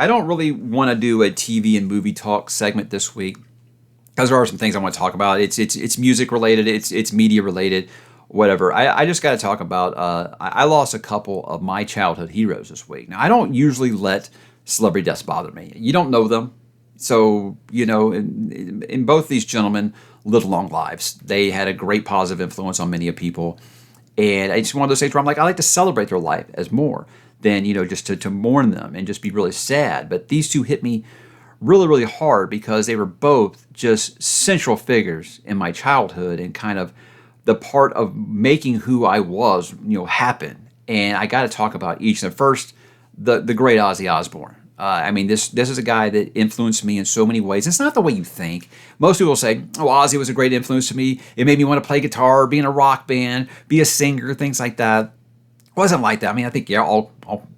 I don't really want to do a TV and movie talk segment this week because there are some things I want to talk about. It's music related, it's media related, whatever. I just got to talk about. I lost a couple of my childhood heroes this week. Now I don't usually let celebrity deaths bother me. You don't know them, so in both these gentlemen lived long lives. They had a great positive influence on many of people, and it's one of those things where I'm like, I like to celebrate their life as more than just to mourn them and just be really sad. But these two hit me really, really hard because they were both just central figures in my childhood and kind of the part of making who I was, happen. And I got to talk about each. And first, the great Ozzy Osbourne. This is a guy that influenced me in so many ways. It's not the way you think. Most people say, "Oh, Ozzy was a great influence to me. It made me want to play guitar, be in a rock band, be a singer, things like that." It wasn't like that. I think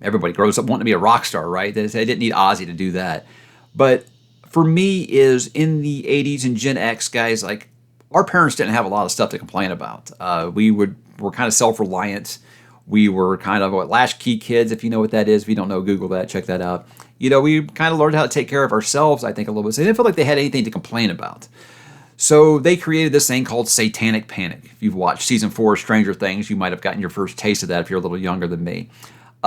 everybody grows up wanting to be a rock star, right? They didn't need Ozzy to do that. But for me, is in the '80s and Gen X guys, like our parents didn't have a lot of stuff to complain about. Were kind of self-reliant. We were kind of latchkey kids, if you know what that is. If you don't know, Google that, check that out. We kind of learned how to take care of ourselves, I think, a little bit. So they didn't feel like they had anything to complain about. So they created this thing called Satanic Panic. If you've watched season 4 of Stranger Things, you might have gotten your first taste of that if you're a little younger than me.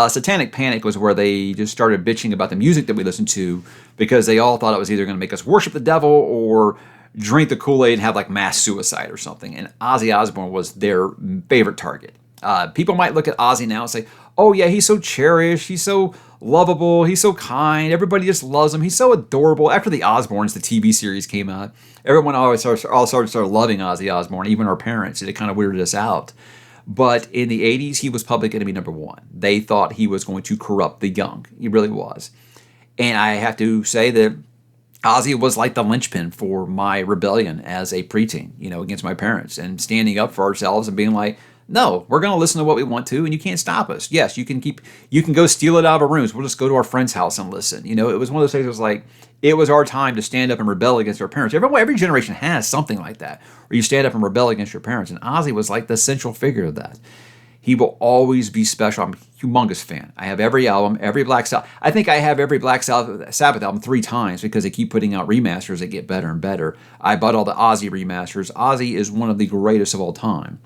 Satanic Panic was where they just started bitching about the music that we listened to because they all thought it was either going to make us worship the devil or drink the Kool-Aid and have like mass suicide or something. And Ozzy Osbourne was their favorite target. People might look at Ozzy now and say, "Oh yeah, he's so cherished, he's so lovable, he's so kind, everybody just loves him, he's so adorable." After the Osbournes, the TV series came out, everyone all started loving Ozzy Osbourne, even our parents. It kind of weirded us out. But in the 80s, he was public enemy number one. They thought he was going to corrupt the young. He really was. And I have to say that Ozzy was like the linchpin for my rebellion as a preteen, against my parents and standing up for ourselves and being like, "No, we're going to listen to what we want to, and you can't stop us. Yes, you can go steal it out of our rooms. We'll just go to our friend's house and listen." It was one of those things. It was like it was our time to stand up and rebel against our parents. Every generation has something like that, where you stand up and rebel against your parents. And Ozzy was like the central figure of that. He will always be special. I'm a humongous fan. I have every album, every Black Sabbath. I think I have every Black Sabbath album 3 times because they keep putting out remasters that get better and better. I bought all the Ozzy remasters. Ozzy is one of the greatest of all time.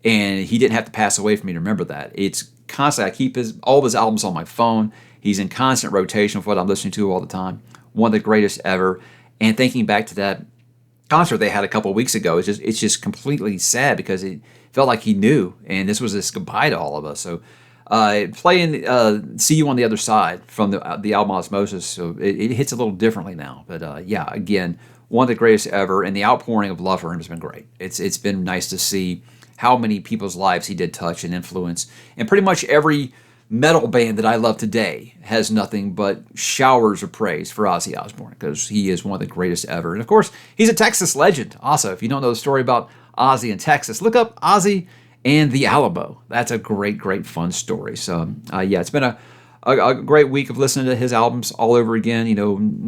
And he didn't have to pass away for me to remember that. It's constant. I keep all of his albums on my phone. He's in constant rotation of what I'm listening to all the time. One of the greatest ever. And thinking back to that concert they had a couple of weeks ago, it's just completely sad because it felt like he knew, and this was this goodbye to all of us. So playing "See You on the Other Side" from the album Osmosis, so it hits a little differently now. But again, one of the greatest ever, and the outpouring of love for him has been great. It's been nice to see how many people's lives he did touch and influence. And pretty much every metal band that I love today has nothing but showers of praise for Ozzy Osbourne because he is one of the greatest ever. And of course, he's a Texas legend. Also, if you don't know the story about Ozzy in Texas, look up Ozzy and the Alamo. That's a great, great fun story. So it's been a great week of listening to his albums all over again,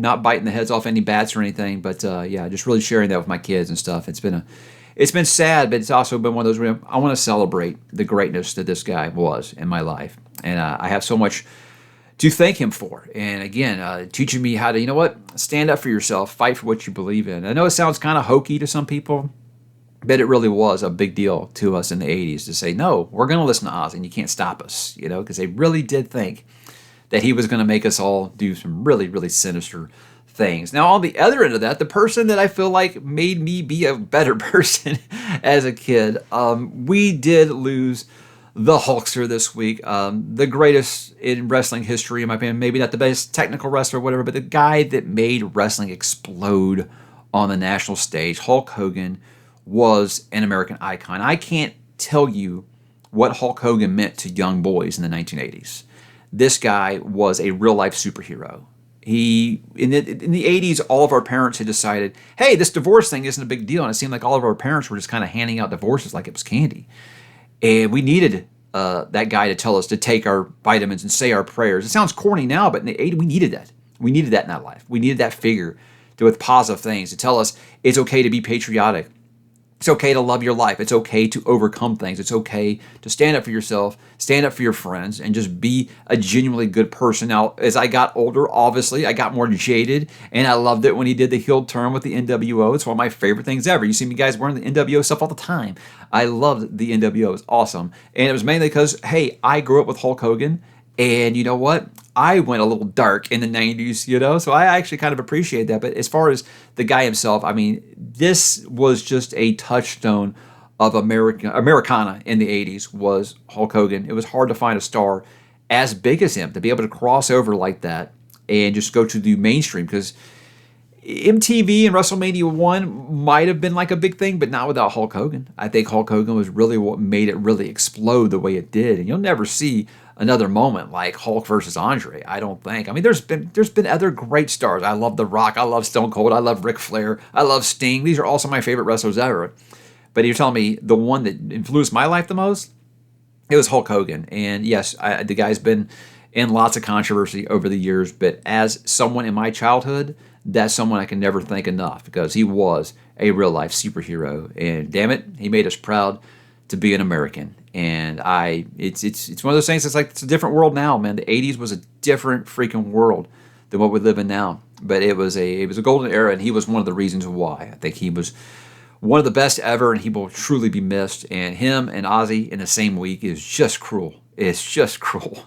not biting the heads off any bats or anything, but just really sharing that with my kids and stuff. It's been sad, but it's also been one of those where I want to celebrate the greatness that this guy was in my life. And I have so much to thank him for. And again, teaching me how to, stand up for yourself, fight for what you believe in. I know it sounds kind of hokey to some people, but it really was a big deal to us in the 80s to say, no, we're going to listen to Ozzy and you can't stop us, because they really did think that he was going to make us all do some really, really sinister things. Now, on the other end of that, the person that I feel like made me be a better person as a kid, we did lose the Hulkster this week, the greatest in wrestling history, in my opinion. Maybe not the best technical wrestler or whatever, but the guy that made wrestling explode on the national stage, Hulk Hogan, was an American icon. I can't tell you what Hulk Hogan meant to young boys in the 1980s. This guy was a real-life superhero. In the 80s, all of our parents had decided, hey, this divorce thing isn't a big deal. And it seemed like all of our parents were just kind of handing out divorces like it was candy. And we needed that guy to tell us to take our vitamins and say our prayers. It sounds corny now, but in the 80s, we needed that. We needed that in our life. We needed that figure with positive things to tell us it's okay to be patriotic, It's okay to love your life. It's okay to overcome things. It's okay to stand up for yourself, stand up for your friends, and just be a genuinely good person. Now, as I got older, obviously, I got more jaded, and I loved it when he did the heel turn with the NWO. It's one of my favorite things ever. You see me guys wearing the NWO stuff all the time. I loved the NWO. It was awesome. And it was mainly because, hey, I grew up with Hulk Hogan, and you know what? I went a little dark in the 90s, so I actually kind of appreciate that. But as far as the guy himself, I mean, this was just a touchstone of Americana in the 80s was Hulk Hogan. It was hard to find a star as big as him to be able to cross over like that and just go to the mainstream, because MTV and WrestleMania 1 might have been like a big thing, but not without Hulk Hogan. I think Hulk Hogan was really what made it really explode the way it did. And you'll never see another moment like Hulk versus Andre, I don't think. I mean, there's been other great stars. I love The Rock. I love Stone Cold. I love Ric Flair. I love Sting. These are also my favorite wrestlers ever. But you're telling me the one that influenced my life the most? It was Hulk Hogan. And yes, the guy's been in lots of controversy over the years, but as someone in my childhood, that's someone I can never thank enough, because he was a real-life superhero. And damn it, he made us proud to be an American. And it's one of those things that's like, it's a different world now, man. The 80s was a different freaking world than what we live in now. But it was a golden era, and he was one of the reasons why. I think he was one of the best ever, and he will truly be missed. And him and Ozzy in the same week is just cruel. It's just cruel.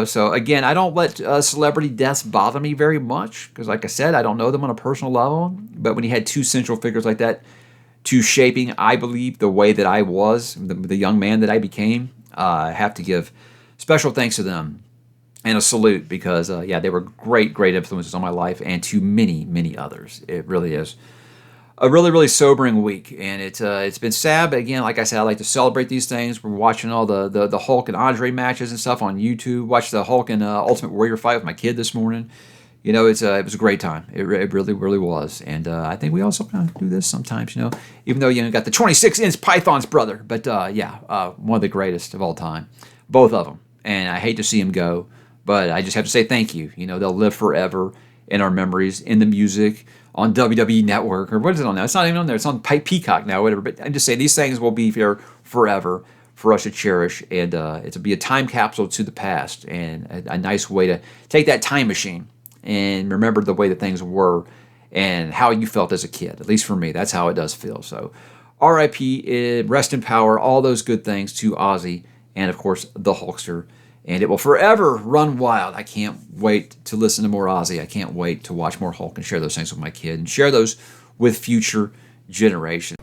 So again, I don't let celebrity deaths bother me very much, because like I said, I don't know them on a personal level. But when you had two central figures like that to shaping, I believe, the way that I was, the young man that I became, I have to give special thanks to them and a salute, because they were great influences on my life and to many, many others. It really is a really, really sobering week, and it's been sad. But again, like I said, I like to celebrate these things. We're watching all the Hulk and Andre matches and stuff on YouTube. Watched the Hulk and Ultimate Warrior fight with my kid this morning. It was a great time. It really, really was. And I think we also kind of do this sometimes. Even though got the 26-inch Python's brother, but one of the greatest of all time, both of them. And I hate to see him go, but I just have to say thank you. They'll live forever in our memories, in the music, on WWE Network, or what is it on now? It's not even on there. It's on Peacock now, whatever. But I just say these things will be here forever for us to cherish, and it'll be a time capsule to the past, and a nice way to take that time machine and remember the way that things were and how you felt as a kid. At least for me, that's how it does feel. So R.I.P., rest in power, all those good things to Ozzy, and of course the Hulkster. And it will forever run wild. I can't wait to listen to more Ozzy. I can't wait to watch more Hulk and share those things with my kid and share those with future generations.